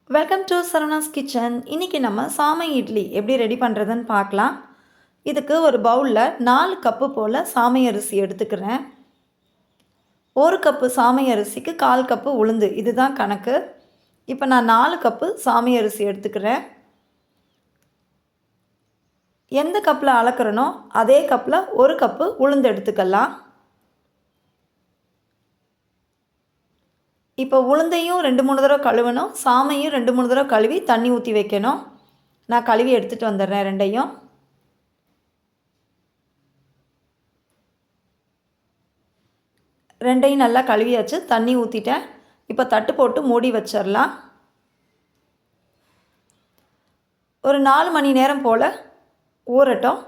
Welcome to Saravanas kitchen. இன்றைக்கி நம்ம சாமை இட்லி எப்படி ரெடி பண்ணுறதுன்னு பார்க்கலாம். இதுக்கு ஒரு பவுலில் 4 கப்பு போல் சாமை அரிசி எடுத்துக்கிறேன். 1 கப்பு சாமை அரிசிக்கு 1/4 கப்பு உளுந்து, இதுதான் கணக்கு. இப்போ நான் 4 கப்பு சாமை அரிசி எடுத்துக்கிறேன். எந்த கப்பில் அளக்கிறனோ அதே கப்பில் 1 கப்பு உளுந்து எடுத்துக்கலாம். இப்போ உளுந்தையும் 2-3 தடவை கழுவணும், சாமையும் 2-3 தடவை கழுவி தண்ணி ஊற்றி வைக்கணும். நான் கழுவி எடுத்துகிட்டு வந்துடுறேன் ரெண்டையும். ரெண்டையும் நல்லா கழுவியாச்சு, தண்ணி ஊற்றிட்டேன். இப்போ தட்டு போட்டு மூடி வச்சிடலாம். ஒரு 4 மணி நேரம் போல் ஊறட்டும்.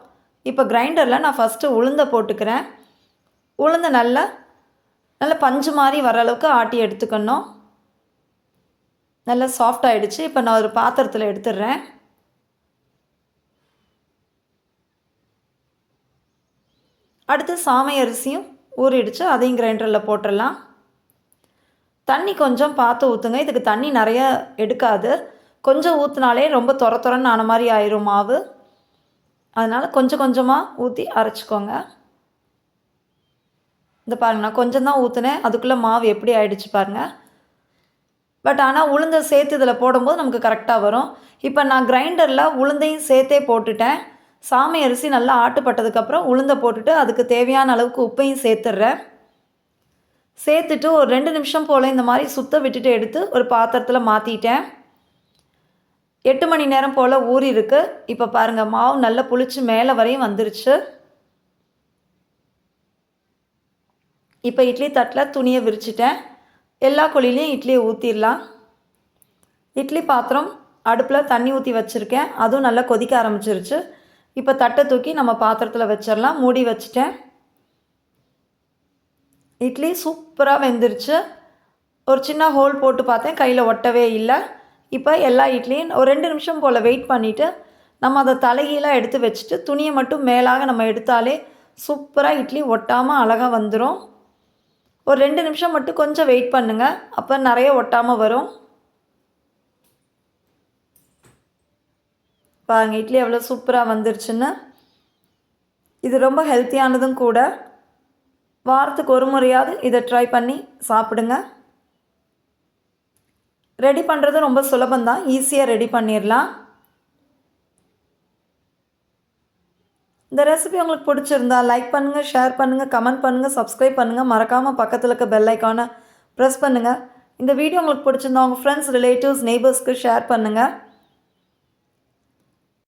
இப்போ கிரைண்டரில் நான் ஃபஸ்ட்டு உளுந்தை போட்டுக்கிறேன். உளுந்தை நல்லா பஞ்சு மாதிரி வர அளவுக்கு ஆட்டி எடுத்துக்கணும். நல்லா சாஃப்ட் ஆகிடுச்சு. இப்போ நான் ஒரு பாத்திரத்தில் எடுத்துடுறேன். அடுத்து சாமை அரிசியும் ஊறிடுச்சு, அதையும் கிரைண்டரில் போட்டுடலாம். தண்ணி கொஞ்சம் பார்த்து ஊற்றுங்க. இதுக்கு தண்ணி நிறைய எடுக்காது. கொஞ்சம் ஊற்றினாலே ரொம்ப தொரன்னு ஆன மாதிரி ஆயிரும் மாவு. அதனால் கொஞ்சம் கொஞ்சமாக ஊற்றி அரைச்சிக்கோங்க. இந்த பாருங்கள், நான் கொஞ்சம் தான் ஊற்றுனேன், அதுக்குள்ளே மாவு எப்படி ஆயிடுச்சு பாருங்கள். பட் ஆனால் உளுந்தை சேர்த்து இதில் போடும்போது நமக்கு கரெக்டாக வரும். இப்போ நான் கிரைண்டரில் உளுந்தையும் சேர்த்தே போட்டுட்டேன். சாமை அரிசி நல்லா ஆட்டுப்பட்டதுக்கப்புறம் உளுந்தை போட்டுட்டு அதுக்கு தேவையான அளவுக்கு உப்பையும் சேர்த்துட்றேன். சேர்த்துட்டு ஒரு 2 நிமிஷம் போல் இந்த மாதிரி சுத்த விட்டுட்டு எடுத்து ஒரு பாத்திரத்தில் மாற்றிட்டேன். 8 மணி நேரம் போல் ஊறி இருக்குது. இப்போ பாருங்கள், மாவு நல்லா புளிச்சு மேலே வரையும் வந்துருச்சு. இப்போ இட்லி தட்டில் துணியை விரிச்சிட்டேன். எல்லா குழிலையும் இட்லியை ஊற்றிடலாம். இட்லி பாத்திரம் அடுப்பில் தண்ணி ஊற்றி வச்சுருக்கேன், அதுவும் நல்லா கொதிக்க ஆரம்பிச்சிருச்சு. இப்போ தட்டை தூக்கி நம்ம பாத்திரத்தில் வச்சிடலாம். மூடி வச்சுட்டேன். இட்லி சூப்பராக வெந்துருச்சு. ஒரு சின்ன ஹோல் போட்டு பார்த்தேன், கையில் ஒட்டவே இல்லை. இப்போ எல்லா இட்லியும் ஒரு 2 நிமிஷம் போல் வெயிட் பண்ணிவிட்டு நம்ம அதை தலைகீழாக எடுத்து வச்சுட்டு துணியை மட்டும் மேலாக நம்ம எடுத்தாலே சூப்பராக இட்லி ஒட்டாமல் அழகாக வந்துடும். ஒரு 2 நிமிஷம் மட்டும் கொஞ்சம் வெயிட் பண்ணுங்கள், அப்போ நிறைய ஒட்டாமல் வரும். பாருங்கள், இட்லி எவ்வளோ சூப்பராக வந்துருச்சுன்னு. இது ரொம்ப ஹெல்த்தியானதும் கூட. வாரத்துக்கு ஒரு முறையாவது இதை ட்ரை பண்ணி சாப்பிடுங்க. ரெடி பண்ணுறது ரொம்ப சுலபந்தான், ஈஸியாக ரெடி பண்ணிடலாம். இந்த ரெசிபி உங்களுக்கு பிடிச்சிருந்தா லைக் பண்ணுங்கள், ஷேர் பண்ணுங்கள், கமெண்ட் பண்ணுங்கள், சப்ஸ்கிரைப் பண்ணுங்கள். மறக்காமல் பக்கத்தில் இருக்க பெல் ஐக்கானை ப்ரெஸ் பண்ணுங்கள். இந்த வீடியோ உங்களுக்கு பிடிச்சிருந்தா உங்கள் ஃப்ரெண்ட்ஸ், ரிலேட்டிவ்ஸ், நெய்பர்ஸ்க்கு ஷேர் பண்ணுங்கள்.